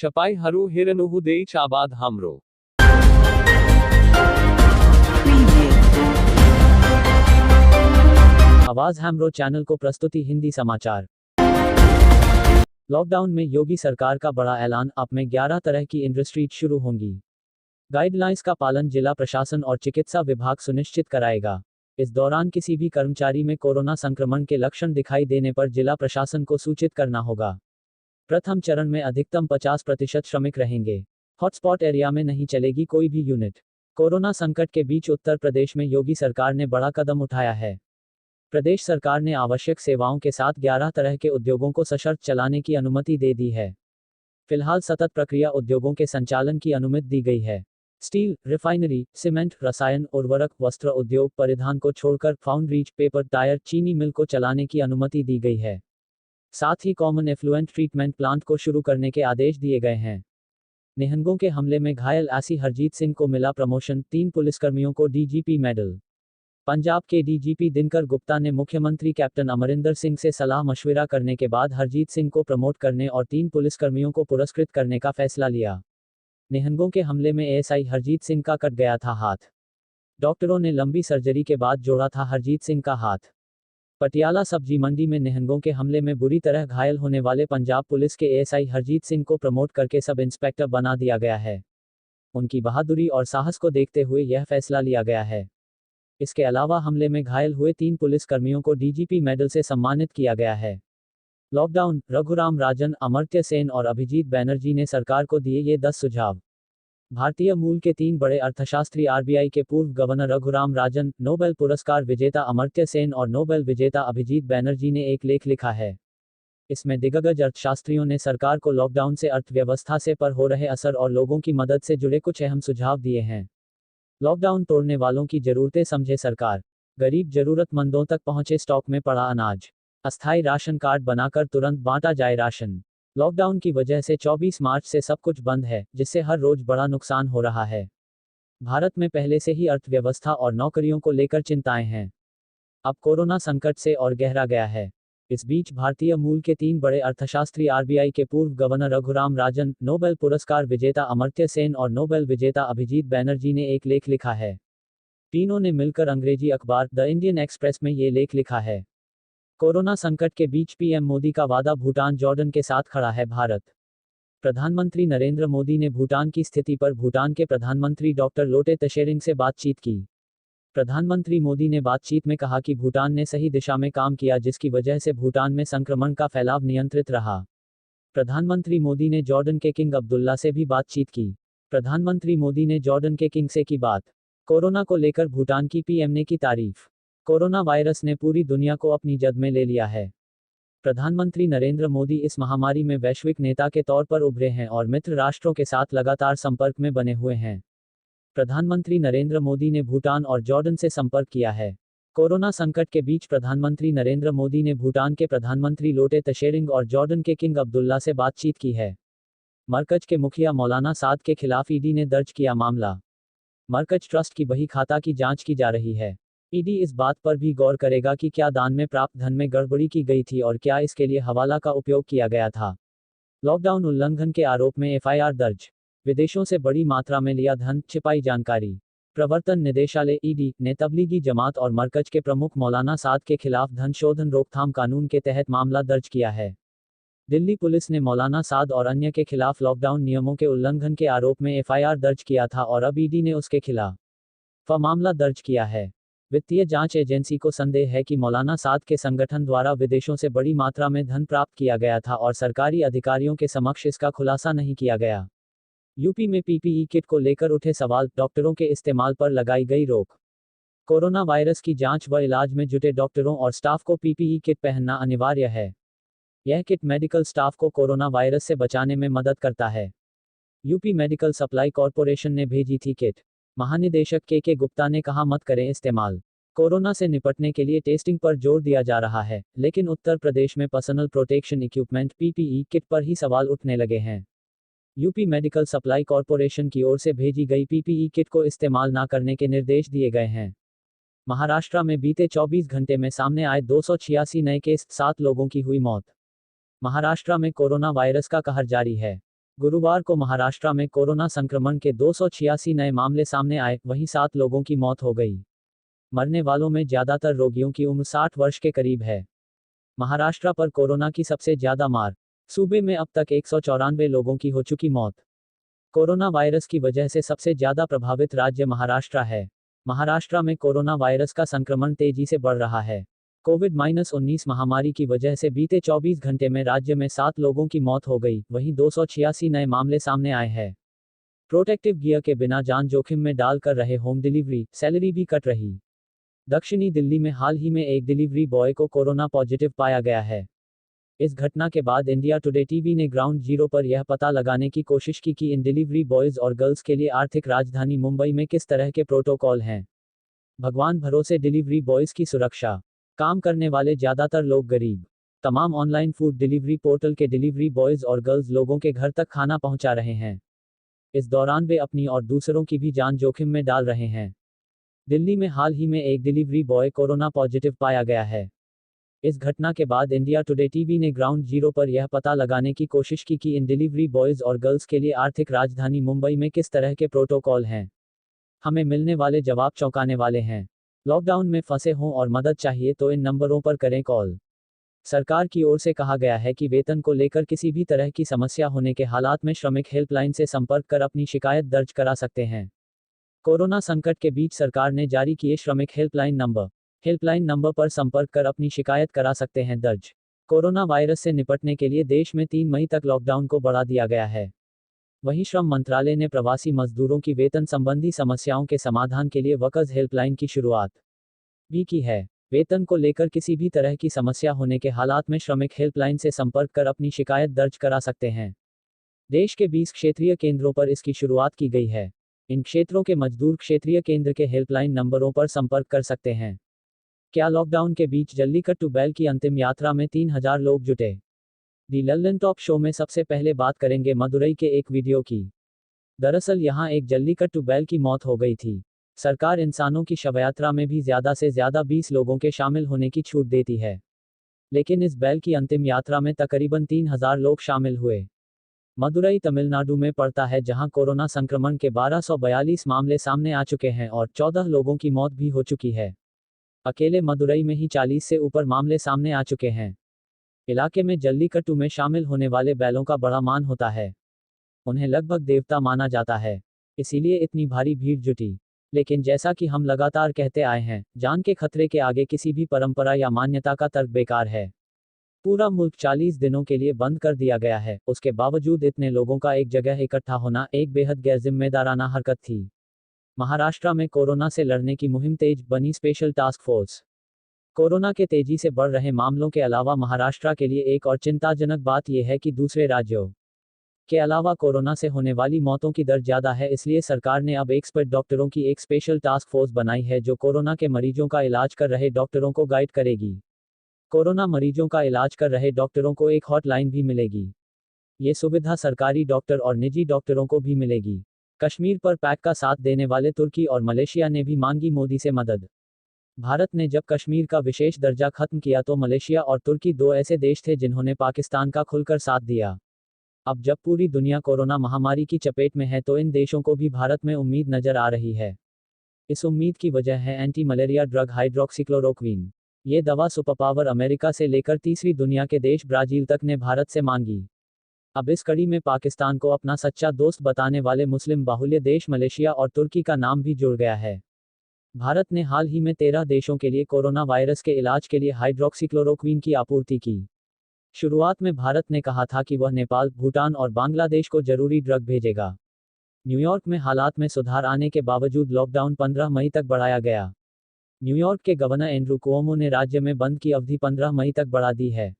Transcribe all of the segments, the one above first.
छपाई हरू हिरनुहु दे चाबाद हमरो। आवाज हमरो चैनल को प्रस्तुति हिंदी समाचार। लॉकडाउन में योगी सरकार का बड़ा ऐलान, अब में 11 तरह की इंडस्ट्रीज शुरू होंगी। गाइडलाइंस का पालन जिला प्रशासन और चिकित्सा विभाग सुनिश्चित कराएगा। इस दौरान किसी भी कर्मचारी में कोरोना संक्रमण के लक्षण दिखाई देने पर जिला प्रशासन को सूचित करना होगा। प्रथम चरण में अधिकतम 50% श्रमिक रहेंगे। हॉटस्पॉट एरिया में नहीं चलेगी कोई भी यूनिट। कोरोना संकट के बीच उत्तर प्रदेश में योगी सरकार ने बड़ा कदम उठाया है। प्रदेश सरकार ने आवश्यक सेवाओं के साथ 11 तरह के उद्योगों को सशर्त चलाने की अनुमति दे दी है। फिलहाल सतत प्रक्रिया उद्योगों के संचालन की अनुमति दी गई है। स्टील, रिफाइनरी, सीमेंट, रसायन, उर्वरक, वस्त्र उद्योग, परिधान को छोड़कर फाउंड्रीज, पेपर, टायर, चीनी मिल को चलाने की अनुमति दी गई है। साथ ही कॉमन एफ्लुएंट ट्रीटमेंट प्लांट को शुरू करने के आदेश दिए गए हैं। निहंगों के हमले में घायल एसआई हरजीत सिंह को मिला प्रमोशन, 3 पुलिसकर्मियों को डीजीपी मेडल। पंजाब के डीजीपी दिनकर गुप्ता ने मुख्यमंत्री कैप्टन अमरिंदर सिंह से सलाह मशविरा करने के बाद हरजीत सिंह को प्रमोट करने और 3 पुलिसकर्मियों को पुरस्कृत करने का फैसला लिया। निहंगों के हमले में एएसआई हरजीत सिंह का कट गया था हाथ। डॉक्टरों ने लंबी सर्जरी के बाद जोड़ा था हरजीत सिंह का हाथ। पटियाला सब्जी मंडी में निहंगों के हमले में बुरी तरह घायल होने वाले पंजाब पुलिस के एएसआई हरजीत सिंह को प्रमोट करके सब इंस्पेक्टर बना दिया गया है। उनकी बहादुरी और साहस को देखते हुए यह फैसला लिया गया है। इसके अलावा हमले में घायल हुए 3 पुलिसकर्मियों को डीजीपी मेडल से सम्मानित किया गया है। लॉकडाउन, रघुराम राजन, अमर्त्य सेन और अभिजीत बैनर्जी ने सरकार को दिए ये 10 सुझाव। भारतीय मूल के 3 बड़े अर्थशास्त्री आरबीआई के पूर्व गवर्नर रघुराम राजन, नोबेल पुरस्कार विजेता अमर्त्य सेन और नोबेल विजेता अभिजीत बैनर्जी ने एक लेख लिखा है। इसमें दिग्गज अर्थशास्त्रियों ने सरकार को लॉकडाउन से अर्थव्यवस्था से पर हो रहे असर और लोगों की मदद से जुड़े कुछ अहम सुझाव दिए हैं। लॉकडाउन तोड़ने वालों की जरूरतें समझे सरकार। गरीब जरूरतमंदों तक पहुंचे स्टॉक में पड़ा अनाज। अस्थायी राशन कार्ड बनाकर तुरंत बांटा जाए राशन। लॉकडाउन की वजह से 24 मार्च से सब कुछ बंद है, जिससे हर रोज बड़ा नुकसान हो रहा है। भारत में पहले से ही अर्थव्यवस्था और नौकरियों को लेकर चिंताएं हैं। अब कोरोना संकट से और गहरा गया है। इस बीच भारतीय मूल के 3 बड़े अर्थशास्त्री आरबीआई के पूर्व गवर्नर रघुराम राजन, नोबेल पुरस्कार विजेता अमर्त्य सेन और नोबेल विजेता अभिजीत बैनर्जी ने एक लेख लिखा है। तीनों ने मिलकर अंग्रेजी अखबार द इंडियन एक्सप्रेस में ये लेख लिखा है। कोरोना संकट के बीच पीएम मोदी का वादा, भूटान जॉर्डन के साथ खड़ा है भारत। प्रधानमंत्री नरेंद्र मोदी ने भूटान की स्थिति पर भूटान के प्रधानमंत्री डॉक्टर लोटे त्शेरिंग से बातचीत की। प्रधानमंत्री मोदी ने बातचीत में कहा कि भूटान ने सही दिशा में काम किया, जिसकी वजह से भूटान में संक्रमण का फैलाव नियंत्रित रहा। प्रधानमंत्री मोदी ने जॉर्डन के किंग अब्दुल्ला से भी बातचीत की। प्रधानमंत्री मोदी ने जॉर्डन के किंग से की बात। कोरोना को लेकर भूटान की पीएम ने की तारीफ। कोरोना वायरस ने पूरी दुनिया को अपनी जद में ले लिया है। प्रधानमंत्री नरेंद्र मोदी इस महामारी में वैश्विक नेता के तौर पर उभरे हैं और मित्र राष्ट्रों के साथ लगातार संपर्क में बने हुए हैं। प्रधानमंत्री नरेंद्र मोदी ने भूटान और जॉर्डन से संपर्क किया है। कोरोना संकट के बीच प्रधानमंत्री नरेंद्र मोदी ने भूटान के प्रधानमंत्री लोटे त्शेरिंग और जॉर्डन के किंग अब्दुल्ला से बातचीत की है। मरकज के मुखिया मौलाना साद के खिलाफ ईडी ने दर्ज किया मामला। मरकज ट्रस्ट की बही खाता की जांच की जा रही है। ईडी इस बात पर भी गौर करेगा कि क्या दान में प्राप्त धन में गड़बड़ी की गई थी और क्या इसके लिए हवाला का उपयोग किया गया था। लॉकडाउन उल्लंघन के आरोप में एफआईआर दर्ज। विदेशों से बड़ी मात्रा में लिया धन, छिपाई जानकारी। प्रवर्तन निदेशालय ईडी ने तबलीगी जमात और मरकज के प्रमुख मौलाना साद के खिलाफ धन शोधन रोकथाम कानून के तहत मामला दर्ज किया है। दिल्ली पुलिस ने मौलाना साद और अन्य के खिलाफ लॉकडाउन नियमों के उल्लंघन के आरोप में एफआईआर दर्ज किया था और अब ईडी ने उसके खिलाफ मामला दर्ज किया है। वित्तीय जांच एजेंसी को संदेह है कि मौलाना साद के संगठन द्वारा विदेशों से बड़ी मात्रा में धन प्राप्त किया गया था और सरकारी अधिकारियों के समक्ष इसका खुलासा नहीं किया गया। यूपी में पीपीई किट को लेकर उठे सवाल, डॉक्टरों के इस्तेमाल पर लगाई गई रोक। कोरोना वायरस की जांच व इलाज में जुटे डॉक्टरों और स्टाफ को पीपीई किट पहनना अनिवार्य है। यह किट मेडिकल स्टाफ को कोरोना वायरस से बचाने में मदद करता है। यूपी मेडिकल सप्लाई कॉरपोरेशन ने भेजी थी किट। महानिदेशक के गुप्ता ने कहा, मत करें इस्तेमाल। कोरोना से निपटने के लिए टेस्टिंग पर जोर दिया जा रहा है, लेकिन उत्तर प्रदेश में personal protection equipment PPE kit पर ही सवाल उठने लगे हैं। यूपी मेडिकल सप्लाई कॉरपोरेशन की ओर से भेजी गई पीपीई किट को इस्तेमाल न करने के निर्देश दिए गए हैं। महाराष्ट्र में बीते 24 घंटे में सामने आए 286 नए केस, 7 लोगों की हुई मौत। महाराष्ट्र में कोरोना वायरस का कहर जारी है। गुरुवार को महाराष्ट्र में कोरोना संक्रमण के 286 नए मामले सामने आए, वहीं 7 लोगों की मौत हो गई। मरने वालों में ज्यादातर रोगियों की उम्र 60 वर्ष के करीब है। महाराष्ट्र पर कोरोना की सबसे ज्यादा मार। सूबे में अब तक 194 लोगों की हो चुकी मौत। कोरोना वायरस की वजह से सबसे ज्यादा प्रभावित राज्य महाराष्ट्र है। महाराष्ट्र में कोरोना वायरस का संक्रमण तेजी से बढ़ रहा है। कोविड-19 महामारी की वजह से बीते 24 घंटे में राज्य में 7 लोगों की मौत हो गई, वहीं 286 नए मामले सामने आए हैं। प्रोटेक्टिव गियर के बिना जान जोखिम में डालकर रहे होम डिलीवरी, सैलरी भी कट रही। दक्षिणी दिल्ली में हाल ही में एक डिलीवरी बॉय को कोरोना पॉजिटिव पाया गया है। इस घटना के बाद इंडिया टुडे टीवी ने ग्राउंड जीरो पर यह पता लगाने की कोशिश की कि इन डिलीवरी बॉयज और गर्ल्स के लिए आर्थिक राजधानी मुंबई में किस तरह के प्रोटोकॉल हैं। भगवान भरोसे डिलीवरी बॉयज की सुरक्षा। काम करने वाले ज्यादातर लोग गरीब। तमाम ऑनलाइन फूड डिलीवरी पोर्टल के डिलीवरी बॉयज और गर्ल्स लोगों के घर तक खाना पहुंचा रहे हैं। इस दौरान वे अपनी और दूसरों की भी जान जोखिम में डाल रहे हैं। दिल्ली में हाल ही में एक डिलीवरी बॉय कोरोना पॉजिटिव पाया गया है। इस घटना के बाद इंडिया टुडे टीवी ने ग्राउंड जीरो पर यह पता लगाने की कोशिश की कि इन डिलीवरी बॉयज और गर्ल्स के लिए आर्थिक राजधानी मुंबई में किस तरह के प्रोटोकॉल हैं। हमें मिलने वाले जवाब चौंकाने वाले हैं। लॉकडाउन में फंसे हों और मदद चाहिए तो इन नंबरों पर करें कॉल। सरकार की ओर से कहा गया है कि वेतन को लेकर किसी भी तरह की समस्या होने के हालात में श्रमिक हेल्पलाइन से संपर्क कर अपनी शिकायत दर्ज करा सकते हैं। कोरोना संकट के बीच सरकार ने जारी किए श्रमिक हेल्पलाइन नंबर पर संपर्क कर अपनी शिकायत करा सकते हैं दर्ज। कोरोना वायरस से निपटने के लिए देश में 3 मई तक लॉकडाउन को बढ़ा दिया गया है। वहीं श्रम मंत्रालय ने प्रवासी मजदूरों की वेतन संबंधी समस्याओं के समाधान के लिए वर्कर्स हेल्पलाइन की शुरुआत भी की है। वेतन को लेकर किसी भी तरह की समस्या होने के हालात में श्रमिक हेल्पलाइन से संपर्क कर अपनी शिकायत दर्ज करा सकते हैं। देश के 20 क्षेत्रीय केंद्रों पर इसकी शुरुआत की गई है। इन क्षेत्रों के मजदूर क्षेत्रीय केंद्र के हेल्पलाइन नंबरों पर संपर्क कर सकते हैं। क्या लॉकडाउन के बीच जल्लीकट्टू बैल की अंतिम यात्रा में 3000 लोग जुटे? दी लल्लन टॉप शो में सबसे पहले बात करेंगे मदुरई के एक वीडियो की। दरअसल यहां एक जल्लीकट्टू बैल की मौत हो गई थी। सरकार इंसानों की शवयात्रा में भी ज्यादा से ज्यादा 20 लोगों के शामिल होने की छूट देती है, लेकिन इस बैल की अंतिम यात्रा में तकरीबन 3000 लोग शामिल हुए। मदुरई तमिलनाडु में पड़ता है, जहां कोरोना संक्रमण के 1242 मामले सामने आ चुके हैं और 14 लोगों की मौत भी हो चुकी है। अकेले मदुरई में ही 40 से ऊपर मामले सामने आ चुके हैं। इलाके में जल्लीकट्टू में शामिल होने वाले बैलों का बड़ा मान होता है। उन्हें लगभग देवता माना जाता है, इसीलिए इतनी भारी भीड़ जुटी। लेकिन जैसा कि हम लगातार कहते आए हैं, जान के खतरे के आगे किसी भी परंपरा या मान्यता का तर्क बेकार है। पूरा मुल्क 40 दिनों के लिए बंद कर दिया गया है, उसके बावजूद इतने लोगों का एक जगह इकट्ठा होना एक बेहद गैरजिम्मेदाराना हरकत थी। महाराष्ट्र में कोरोना से लड़ने की मुहिम तेज, बनी स्पेशल टास्क फोर्स। कोरोना के तेजी से बढ़ रहे मामलों के अलावा महाराष्ट्र के लिए एक और चिंताजनक बात यह है कि दूसरे राज्यों के अलावा कोरोना से होने वाली मौतों की दर ज्यादा है। इसलिए सरकार ने अब एक्सपर्ट डॉक्टरों की एक स्पेशल टास्क फोर्स बनाई है, जो कोरोना के मरीजों का इलाज कर रहे डॉक्टरों को गाइड करेगी। कोरोना मरीजों का इलाज कर रहे डॉक्टरों को एक हॉटलाइन भी मिलेगी। ये सुविधा सरकारी डॉक्टर और निजी डॉक्टरों को भी मिलेगी। कश्मीर पर पैक का साथ देने वाले तुर्की और मलेशिया ने भी मांगी मोदी से मदद। भारत ने जब कश्मीर का विशेष दर्जा खत्म किया तो मलेशिया और तुर्की 2 ऐसे देश थे जिन्होंने पाकिस्तान का खुलकर साथ दिया। अब जब पूरी दुनिया कोरोना महामारी की चपेट में है तो इन देशों को भी भारत में उम्मीद नजर आ रही है। इस उम्मीद की वजह है एंटी मलेरिया ड्रग हाइड्रोक्सीक्लोरोक्वीन। ये दवा सुपरपावर अमेरिका से लेकर तीसरी दुनिया के देश ब्राजील तक ने भारत से मांगी। अब इस कड़ी में पाकिस्तान को अपना सच्चा दोस्त बताने वाले मुस्लिम बाहुल्य देश मलेशिया और तुर्की का नाम भी जुड़ गया है। भारत ने हाल ही में 13 देशों के लिए कोरोना वायरस के इलाज के लिए हाइड्रोक्सीक्लोरोक्वीन की आपूर्ति की। शुरुआत में भारत ने कहा था कि वह नेपाल, भूटान और बांग्लादेश को जरूरी ड्रग भेजेगा। न्यूयॉर्क में हालात में सुधार आने के बावजूद लॉकडाउन 15 मई तक बढ़ाया गया। न्यूयॉर्क के गवर्नर एंड्रू कुओमो ने राज्य में बंद की अवधि 15 मई तक बढ़ा दी है।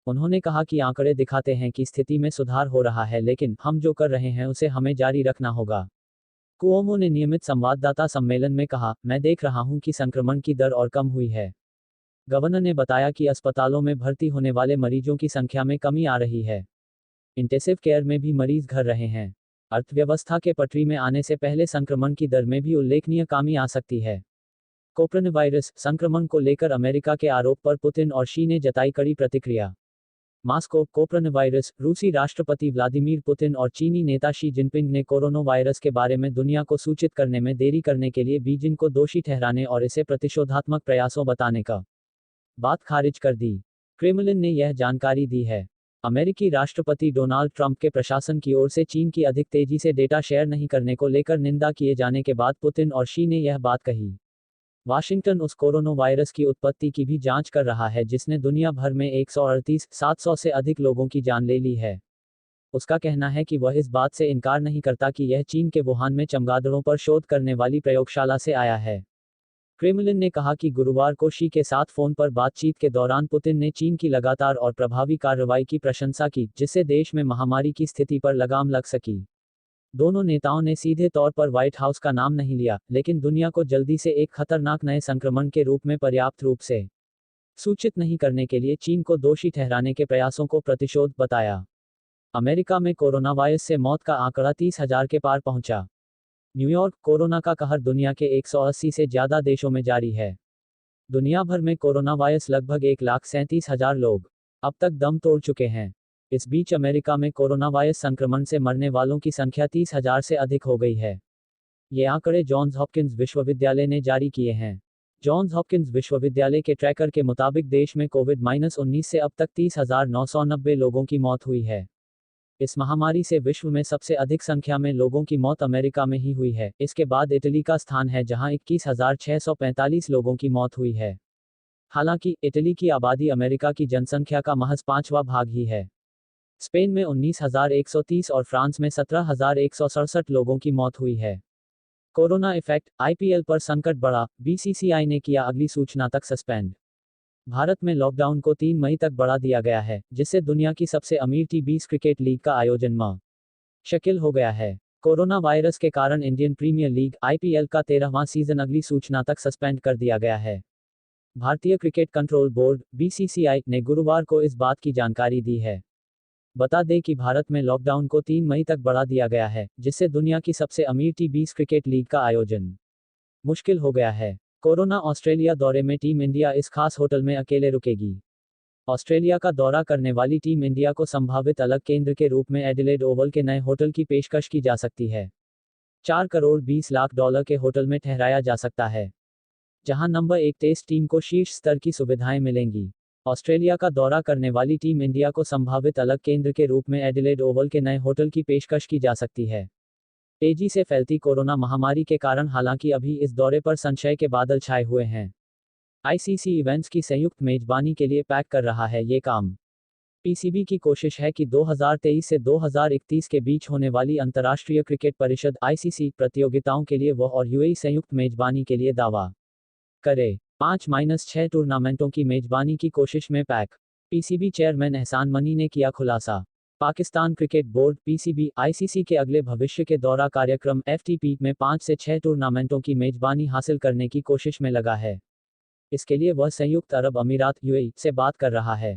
उन्होंने कहा कि आंकड़े दिखाते हैं कि स्थिति में सुधार हो रहा है, लेकिन हम जो कर रहे हैं उसे हमें जारी रखना होगा। कुओमो ने नियमित संवाददाता सम्मेलन में कहा, मैं देख रहा हूं कि संक्रमण की दर और कम हुई है। गवर्नर ने बताया कि अस्पतालों में भर्ती होने वाले मरीजों की संख्या में कमी आ रही है। इंटेंसिव केयर में भी मरीज घर रहे हैं। अर्थव्यवस्था के पटरी में आने से पहले संक्रमण की दर में भी उल्लेखनीय कमी आ सकती है। कोरोना वायरस संक्रमण को लेकर अमेरिका के आरोप पर पुतिन और शी ने जताई कड़ी प्रतिक्रिया। Moscow corona virus. रूसी राष्ट्रपति व्लादिमीर पुतिन और चीनी नेता शी जिनपिंग ने कोरोना वायरस के बारे में दुनिया को सूचित करने में देरी करने के लिए बीजिंग को दोषी ठहराने और इसे प्रतिशोधात्मक प्रयासों बताने का बात खारिज कर दी। क्रेमलिन ने यह जानकारी दी है। अमेरिकी राष्ट्रपति डोनाल्ड ट्रंप के प्रशासन की ओर से चीन की अधिक तेजी से डेटा शेयर नहीं करने को लेकर निंदा किए जाने के बाद पुतिन और शी ने यह बात कही। वाशिंगटन उस कोरोना वायरस की उत्पत्ति की भी जांच कर रहा है जिसने दुनिया भर में 138,700 से अधिक लोगों की जान ले ली है। उसका कहना है कि वह इस बात से इनकार नहीं करता कि यह चीन के वुहान में चमगादड़ों पर शोध करने वाली प्रयोगशाला से आया है। क्रेमलिन ने कहा कि गुरुवार को शी के साथ फोन पर बातचीत के दौरान पुतिन ने चीन की लगातार और प्रभावी कार्रवाई की प्रशंसा की जिससे देश में महामारी की स्थिति पर लगाम लग सकी। दोनों नेताओं ने सीधे तौर पर व्हाइट हाउस का नाम नहीं लिया, लेकिन दुनिया को जल्दी से एक खतरनाक नए संक्रमण के रूप में पर्याप्त रूप से सूचित नहीं करने के लिए चीन को दोषी ठहराने के प्रयासों को प्रतिशोध बताया। अमेरिका में कोरोना वायरस से मौत का आंकड़ा 30,000 के पार पहुंचा। न्यूयॉर्क। कोरोना का कहर दुनिया के 180 से ज्यादा देशों में जारी है। दुनिया भर में कोरोना वायरस लगभग 1,37,000 लोग अब तक दम तोड़ चुके हैं। इस बीच अमेरिका में कोरोना वायरस संक्रमण से मरने वालों की संख्या 30,000 से अधिक हो गई है। ये आंकड़े जॉन्स हॉपकिंस विश्वविद्यालय ने जारी किए हैं। जॉन्स हॉपकिंस विश्वविद्यालय के ट्रैकर के मुताबिक देश में कोविड-19 से अब तक 30,990 लोगों की मौत हुई है। इस महामारी से विश्व में सबसे अधिक संख्या में लोगों की मौत अमेरिका में ही हुई है। इसके बाद इटली का स्थान है जहां 21,645 लोगों की मौत हुई है। हालांकि इटली की आबादी अमेरिका की जनसंख्या का महज 5वां भाग ही है। स्पेन में 19,130 और फ्रांस में 17,167 लोगों की मौत हुई है। Corona effect. आईपीएल पर संकट बढ़ा, बीसीसीआई ने किया अगली सूचना तक सस्पेंड। भारत में लॉकडाउन को 3 मई तक बढ़ा दिया गया है, जिससे दुनिया की सबसे अमीर टी20 क्रिकेट लीग का आयोजन मुश्किल हो गया है। कोरोना वायरस के कारण इंडियन प्रीमियर लीग आईपीएल का 13वां सीजन अगली सूचना तक सस्पेंड कर दिया गया है। भारतीय क्रिकेट कंट्रोल बोर्ड बीसीसीआई ने गुरुवार को इस बात की जानकारी दी है। बता दें कि भारत में लॉकडाउन को 3 मई तक बढ़ा दिया गया है, जिससे दुनिया की सबसे अमीर टी20 क्रिकेट लीग का आयोजन मुश्किल हो गया है। कोरोना ऑस्ट्रेलिया दौरे में टीम इंडिया इस खास होटल में अकेले रुकेगी। ऑस्ट्रेलिया का दौरा करने वाली टीम इंडिया को संभावित अलग केंद्र के रूप में एडिलेड ओवल के नए होटल की पेशकश की जा सकती है। 4 करोड़ 20 लाख डॉलर के होटल में ठहराया जा सकता है, जहां नंबर 1 टेस्ट टीम को शीर्ष स्तर की सुविधाएं मिलेंगी। ऑस्ट्रेलिया का दौरा करने वाली टीम इंडिया को संभावित अलग केंद्र के रूप में एडिलेड ओवल के नए होटल की पेशकश की जा सकती है। तेजी से फैलती कोरोना महामारी के कारण हालांकि अभी इस दौरे पर संशय के बादल छाए हुए हैं। आईसीसी इवेंट्स की संयुक्त मेजबानी के लिए पैक कर रहा है ये काम। पीसीबी की कोशिश है कि 2023 से 2031 के बीच होने वाली अंतर्राष्ट्रीय क्रिकेट परिषद आईसीसी प्रतियोगिताओं के लिए वह और यूएई संयुक्त मेजबानी के लिए दावा करे। 5-6 टूर्नामेंटों की मेजबानी की कोशिश में पैक। पीसीबी चेयरमैन एहसान मनी ने किया खुलासा। Pakistan cricket board PCB ICC के अगले भविष्य के दौरा कार्यक्रम एफटीपी में 5 से 6 टूर्नामेंटों की मेजबानी हासिल करने की कोशिश में लगा है। इसके लिए वह संयुक्त अरब अमीरात यूएई से बात कर रहा है।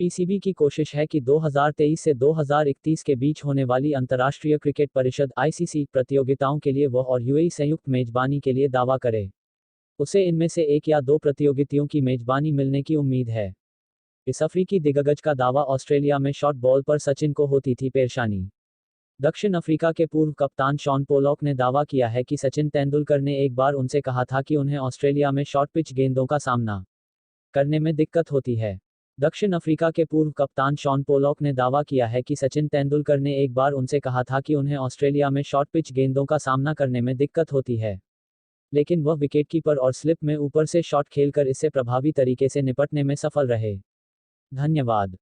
पीसीबी की कोशिश है कि 2023 से 2031 के बीच होने वाली अंतर्राष्ट्रीय क्रिकेट परिषद आईसीसी प्रतियोगिताओं के लिए वह और यूएई संयुक्त मेजबानी के लिए दावा करे। उसे इनमें से 1 या 2 प्रतियोगिताओं की मेजबानी मिलने की उम्मीद है। इस अफ्रीकी दिग्गज का दावा ऑस्ट्रेलिया में शॉर्ट बॉल पर सचिन को होती थी परेशानी। दक्षिण अफ्रीका के पूर्व कप्तान शॉन पोलॉक ने दावा किया है कि सचिन तेंदुलकर ने एक बार उनसे कहा था कि उन्हें ऑस्ट्रेलिया में शॉर्ट पिच गेंदों का सामना करने में दिक्कत होती है। दक्षिण अफ्रीका के पूर्व कप्तान शॉन पोलॉक ने दावा किया है कि सचिन तेंदुलकर ने एक बार उनसे कहा था कि उन्हें ऑस्ट्रेलिया में शॉर्ट पिच गेंदों का सामना करने में दिक्कत होती है, लेकिन वह विकेटकीपर और स्लिप में ऊपर से शॉट खेलकर इससे प्रभावी तरीके से निपटने में सफल रहे। धन्यवाद।